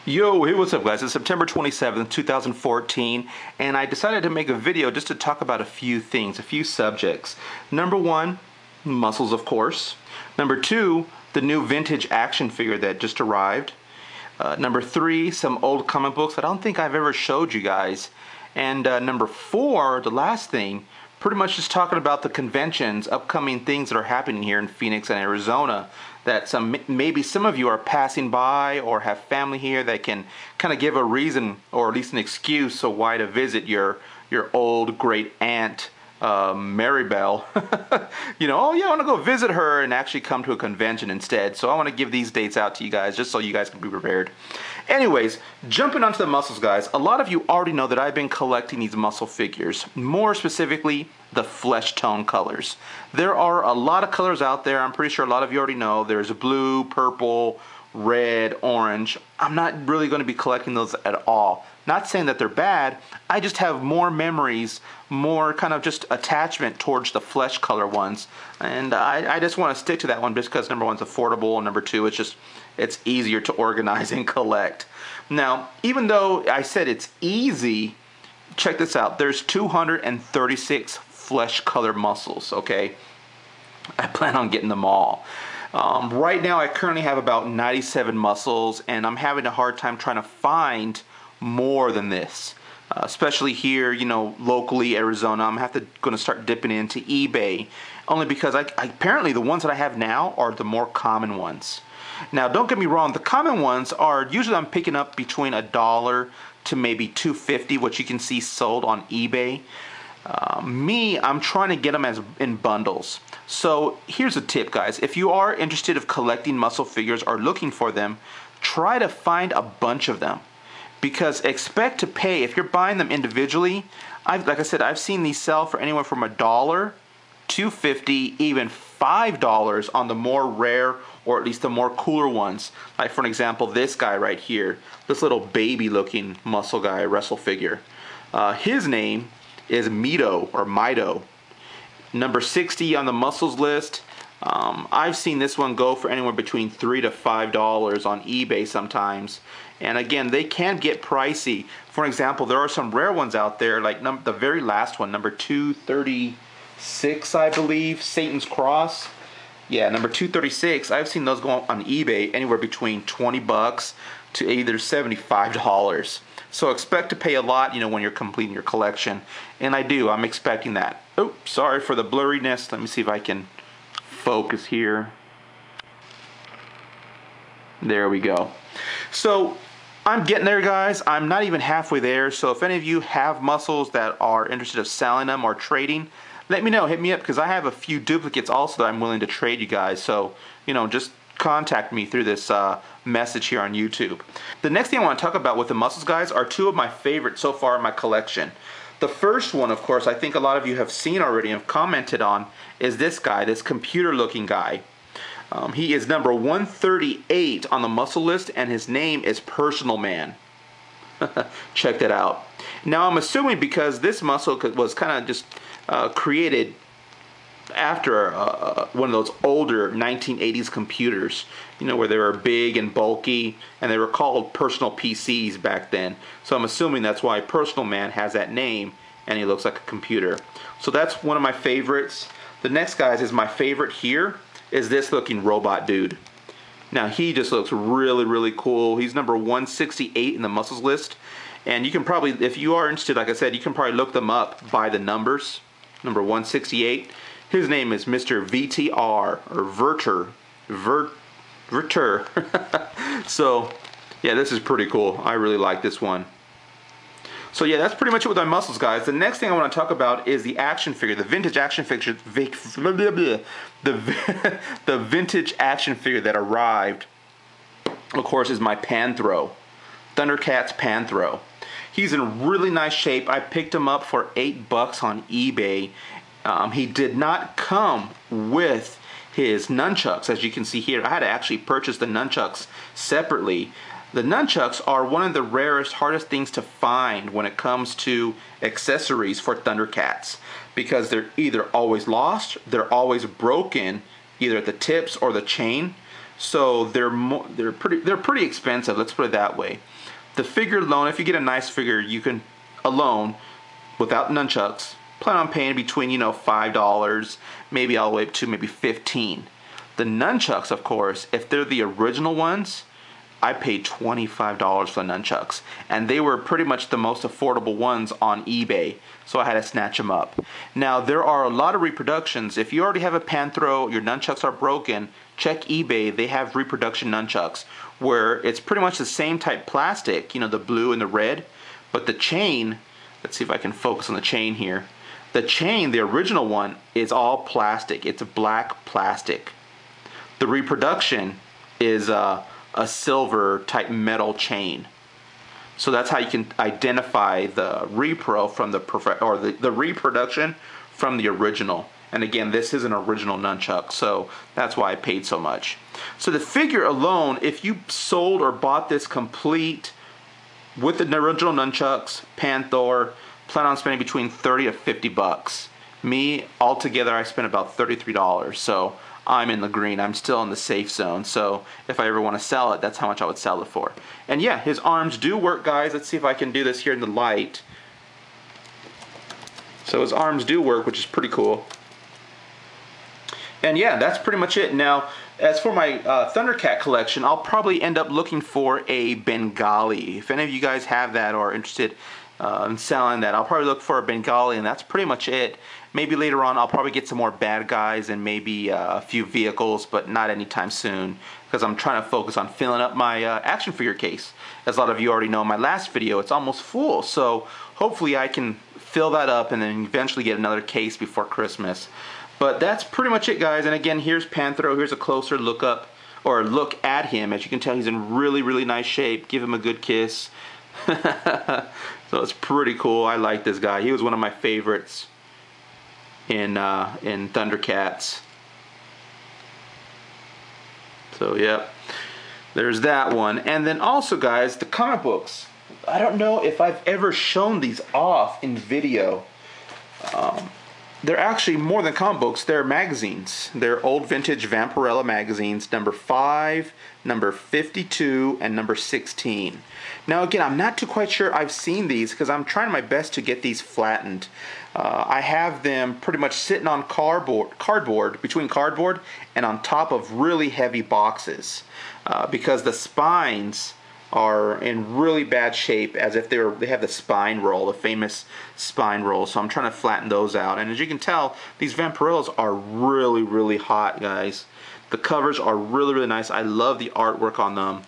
Yo, hey, what's up, guys? It's September 27th, 2014, and I decided to make a video just to talk about a few things, a few subjects. Number one, muscles, of course. Number two, the new vintage action figure that just arrived. Number three, some old comic books that I don't think I've ever showed you guys. And number four, the last thing, pretty much just talking about the conventions, upcoming things that are happening here in Phoenix and Arizona that maybe some of you are passing by or have family here that can kind of give a reason or at least an excuse of why to visit your old great aunt Maribel. Oh yeah, I want to go visit her and actually come to a convention instead. So I want to give these dates out to you guys just so you guys can be prepared. Anyways, jumping onto the muscles, guys. A lot of you already know that I've been collecting these muscle figures, more specifically the flesh tone colors. There are a lot of colors out there. I'm pretty sure a lot of you already know. There's blue, purple, red, orange. I'm not really going to be collecting those at all. Not saying that they're bad. I just have more memories, more kind of just attachment towards the flesh color ones. And I just want to stick to that one just because number one's affordable, and number two, it's easier to organize and collect. Now, even though I said it's easy, check this out. There's 236 flesh color muscles, okay? I plan on getting them all. Right now, I currently have about 97 muscles, and I'm having a hard time trying to find more than this. Especially here, locally, Arizona, I'm going to start dipping into eBay, only because apparently the ones that I have now are the more common ones. Now, don't get me wrong, the common ones are usually I'm picking up between $1 to maybe $2.50, which you can see sold on eBay. I'm trying to get them as in bundles. So here's a tip, guys. If you are interested in collecting muscle figures or looking for them, try to find a bunch of them. Because expect to pay, if you're buying them individually, like I said, I've seen these sell for anywhere from $1, $2.50, even $5 on the more rare or at least the more cooler ones. Like for an example, this guy right here, this little baby looking muscle guy wrestle figure. His name is Mito or Mito. Number 60 on the muscles list. I've seen this one go for anywhere between $3 to $5 on eBay sometimes. And again, they can get pricey. For example, there are some rare ones out there, like the very last one, number 236, I believe, Satan's Cross. Yeah, number 236. I've seen those go on eBay anywhere between $20 to either $75. So expect to pay a lot, when you're completing your collection. And I'm expecting that. Oh, sorry for the blurriness. Let me see if I can focus here. There we go. So I'm getting there, guys. I'm not even halfway there. So if any of you have muscles that are interested in selling them or trading, let me know. Hit me up, because I have a few duplicates also that I'm willing to trade you guys. So, just contact me through this message here on YouTube. The next thing I want to talk about with the muscles, guys, are two of my favorites so far in my collection. The first one, of course, I think a lot of you have seen already and have commented on, is this guy, this computer-looking guy. He is number 138 on the muscle list, and his name is Personal Man. Check that out. Now, I'm assuming because this muscle was kind of just created after one of those older 1980s computers, where they were big and bulky, and they were called personal PCs back then. So I'm assuming that's why Personal Man has that name, and he looks like a computer. So that's one of my favorites. The next, guys, is my favorite here, is this looking robot dude. Now, he just looks really, really cool. He's number 168 in the muscles list. And you can probably, if you are interested, like I said, you can probably look them up by the numbers. Number 168. His name is Mr. VTR, or Verter. So, yeah, this is pretty cool. I really like this one. So yeah, that's pretty much it with my muscles, guys. The next thing I want to talk about is the action figure, the vintage action figure, the vintage action figure that arrived, of course, is my Panthro, Thundercats Panthro. He's in really nice shape. I picked him up for $8 on eBay. He did not come with his nunchucks, as you can see here. I had to actually purchase the nunchucks separately. The nunchucks are one of the rarest, hardest things to find when it comes to accessories for Thundercats, because they're either always lost, they're always broken, either at the tips or the chain. so they're pretty expensive. Let's put it that way. The figure alone, if you get a nice figure, you can alone without nunchucks plan on paying between $5, maybe all the way up to maybe 15. The nunchucks, of course, if they're the original ones, I paid $25 for the nunchucks, and they were pretty much the most affordable ones on eBay, so I had to snatch them up. Now, there are a lot of reproductions. If you already have a Panthro, your nunchucks are broken, check eBay. They have reproduction nunchucks where it's pretty much the same type plastic, the blue and the red, but the chain, let's see if I can focus on the chain here. The chain, the original one, is all plastic. It's a black plastic. The reproduction is a silver type metal chain. So that's how you can identify the repro from the reproduction from the original. And again, this is an original nunchuck, so that's why I paid so much. So the figure alone, if you sold or bought this complete with the original nunchucks, Panthro, plan on spending between 30 to 50 bucks. Me, altogether, I spent about $33, so I'm in the green. I'm still in the safe zone, so if I ever want to sell it, that's how much I would sell it for. And yeah, his arms do work, guys. Let's see if I can do this here in the light. So his arms do work, which is pretty cool. And yeah, that's pretty much it. Now, as for my Thundercat collection, I'll probably end up looking for a Bengali. If any of you guys have that or are interested in selling that, I'll probably look for a Bengali, and that's pretty much it. Maybe later on I'll probably get some more bad guys and maybe a few vehicles, but not anytime soon, because I'm trying to focus on filling up my action figure case. As a lot of you already know in my last video, it's almost full, so hopefully I can fill that up and then eventually get another case before Christmas. But that's pretty much it, guys. And again, here's Panthro. Here's a closer look at him. As you can tell, he's in really, really nice shape. Give him a good kiss. So it's pretty cool. I like this guy. He was one of my favorites in Thundercats. So yep, there's that one. And then also, guys, the comic books. I don't know if I've ever shown these off in video. They're actually more than comic books. They're magazines. They're old vintage Vampirella magazines, number 5, number 52, and number 16. Now again, I'm not too quite sure I've seen these because I'm trying my best to get these flattened. I have them pretty much sitting on between cardboard and on top of really heavy boxes because the spines are in really bad shape, as if they have the spine roll, the famous spine roll. So I'm trying to flatten those out. And as you can tell, these Vampirellas are really, really hot, guys. The covers are really, really nice. I love the artwork on them.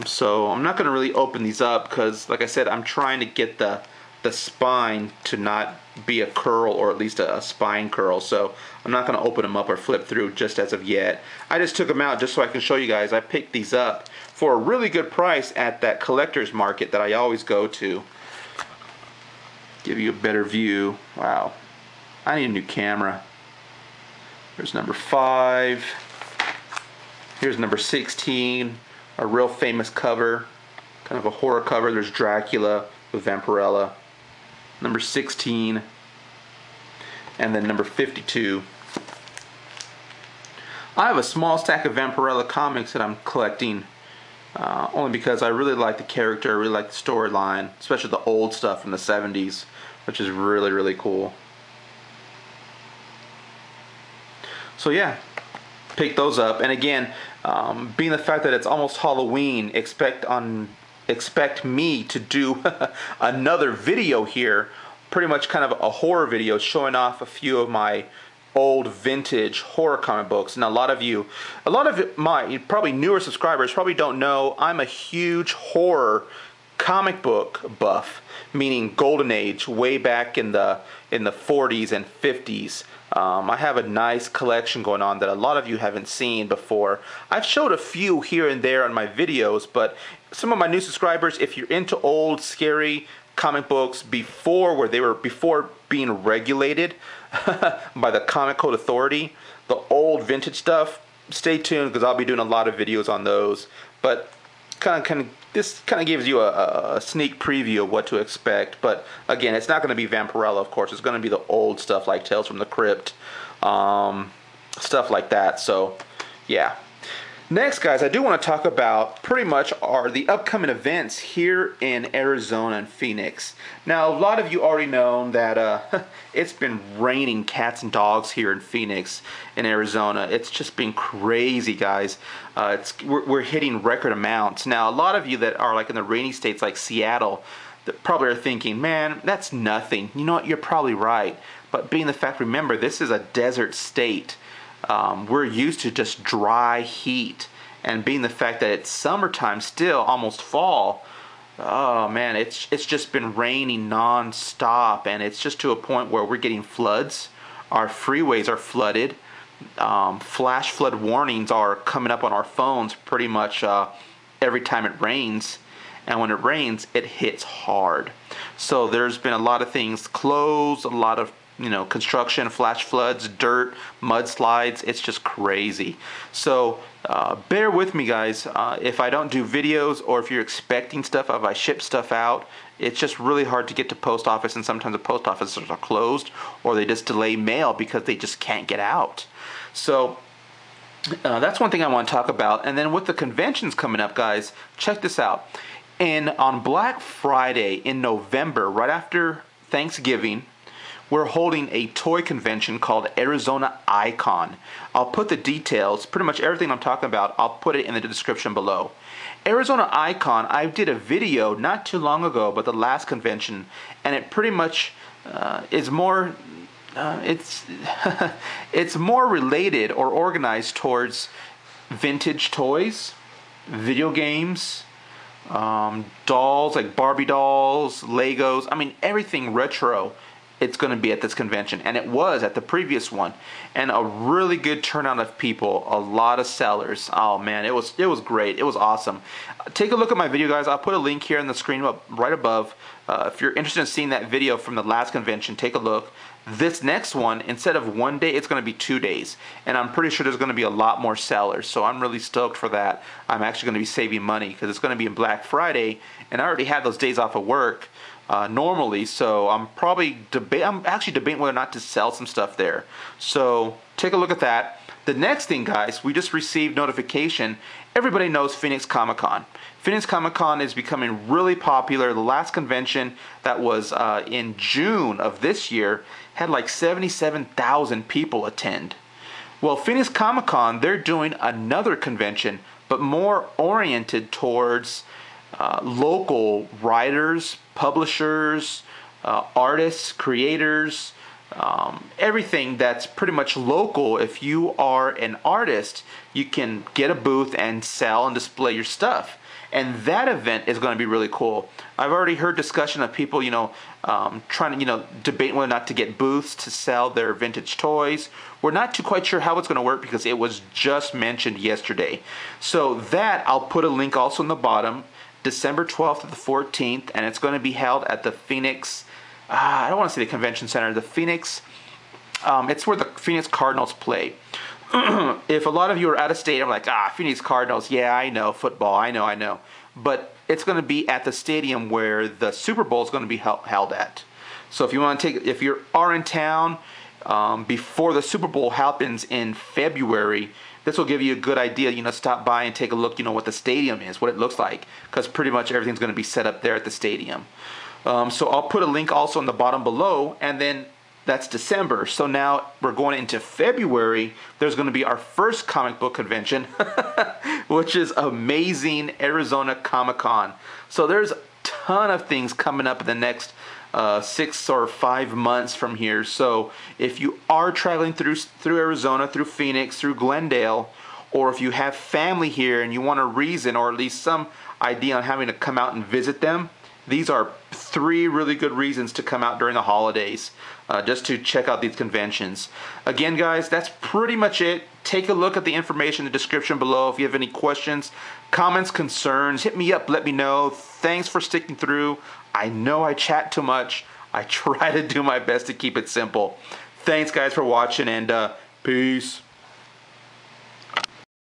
So I'm not going to really open these up because, like I said, I'm trying to get the spine to not be a curl, or at least a spine curl. So I'm not going to open them up or flip through just as of yet. I just took them out just so I can show you guys. I picked these up for a really good price at that collector's market that I always go to. Give you a better view. Wow. I need a new camera. There's number 5. Here's number 16. A real famous cover. Kind of a horror cover. There's Dracula with Vampirella. Number 16. And then number 52. I have a small stack of Vampirella comics that I'm collecting. Only because I really like the character, I really like the storyline, especially the old stuff from the 70s, which is really, really cool. So yeah, pick those up. And again, being the fact that it's almost Halloween, expect me to do another video here, pretty much kind of a horror video showing off a few of my old vintage horror comic books. And a lot of my probably newer subscribers probably don't know I'm a huge horror comic book buff, meaning golden age, way back in the 40s and 50s. I have a nice collection going on that a lot of you haven't seen before. I've showed a few here and there on my videos, but some of my new subscribers, if you're into old scary comic books before being regulated by the Comic Code Authority, the old vintage stuff, stay tuned because I'll be doing a lot of videos on those. But this kind of gives you a sneak preview of what to expect. But again, it's not going to be Vampirella, of course. It's going to be the old stuff like Tales from the Crypt, stuff like that. So yeah, Next, guys, I do want to talk about pretty much the upcoming events here in Arizona and Phoenix. Now, a lot of you already know that it's been raining cats and dogs here in Phoenix, in Arizona. It's just been crazy, guys. We're hitting record amounts. Now, a lot of you that are like in the rainy states like Seattle, that probably are thinking, man, that's nothing. You know what? You're probably right. But being the fact, remember, this is a desert state. We're used to just dry heat, and being the fact that it's summertime still, almost fall, oh man, it's just been raining non-stop, and it's just to a point where we're getting floods. Our freeways are flooded. Flash flood warnings are coming up on our phones pretty much every time it rains, and when it rains, it hits hard. So there's been a lot of things closed, a lot of construction, flash floods, dirt, mudslides. It's just crazy. So bear with me, guys. If I don't do videos, or if you're expecting stuff, if I ship stuff out, it's just really hard to get to post office, and sometimes the post offices are closed, or they just delay mail because they just can't get out. So that's one thing I want to talk about. And then with the conventions coming up, guys, check this out. On Black Friday in November, right after Thanksgiving, we're holding a toy convention called Arizona Icon. I'll put the details, pretty much everything I'm talking about, I'll put it in the description below. Arizona Icon, I did a video not too long ago about the last convention, and it pretty much is more, it's more related or organized towards vintage toys, video games, dolls like Barbie dolls, Legos, I mean everything retro. It's going to be at this convention, and it was at the previous one, and a really good turnout of people, a lot of sellers. Oh man, it was great. It was awesome. Take a look at my video, guys. I'll put a link here on the screen right above. If you're interested in seeing that video from the last convention, take a look. This next one, instead of 1 day, it's going to be 2 days, and I'm pretty sure there's going to be a lot more sellers, so I'm really stoked for that. I'm actually going to be saving money because it's going to be in Black Friday, and I already had those days off of work normally, so I'm actually debating whether or not to sell some stuff there. So take a look at that. The next thing, guys, we just received notification. Everybody knows Phoenix Comic Con. Phoenix Comic Con is becoming really popular. The last convention that was in June of this year had like 77,000 people attend. Well, Phoenix Comic Con, they're doing another convention, but more oriented towards local writers, publishers, artists, creators, everything that's pretty much local. If you are an artist, you can get a booth and sell and display your stuff. And that event is going to be really cool. I've already heard discussion of people, trying to, debate whether or not to get booths to sell their vintage toys. We're not too quite sure how it's going to work because it was just mentioned yesterday. So that, I'll put a link also in the bottom. December 12th to the 14th, and it's going to be held at the Phoenix, I don't want to say the convention center, the Phoenix, it's where the Phoenix Cardinals play. If a lot of you are out of state, I'm like, Phoenix Cardinals, yeah, I know, football, I know. But it's going to be at the stadium where the Super Bowl is going to be held at. So if you want to if you are in town before the Super Bowl happens in February, this will give you a good idea, stop by and take a look, what the stadium is, what it looks like, because pretty much everything's going to be set up there at the stadium. So I'll put a link also in the bottom below, and then that's December. So now we're going into February. There's going to be our first comic book convention, which is amazing, Arizona Comic Con. So there's a ton of things coming up in the next 6 or 5 months from here. So if you are traveling through Arizona, through Phoenix, through Glendale, or if you have family here and you want a reason or at least some idea on having to come out and visit them, these are 3 really good reasons to come out during the holidays just to check out these conventions. Again, guys, that's pretty much it. Take a look at the information in the description below. If you have any questions, comments, concerns, hit me up, let me know. Thanks for sticking through. I know I chat too much. I try to do my best to keep it simple. Thanks, guys, for watching, and peace.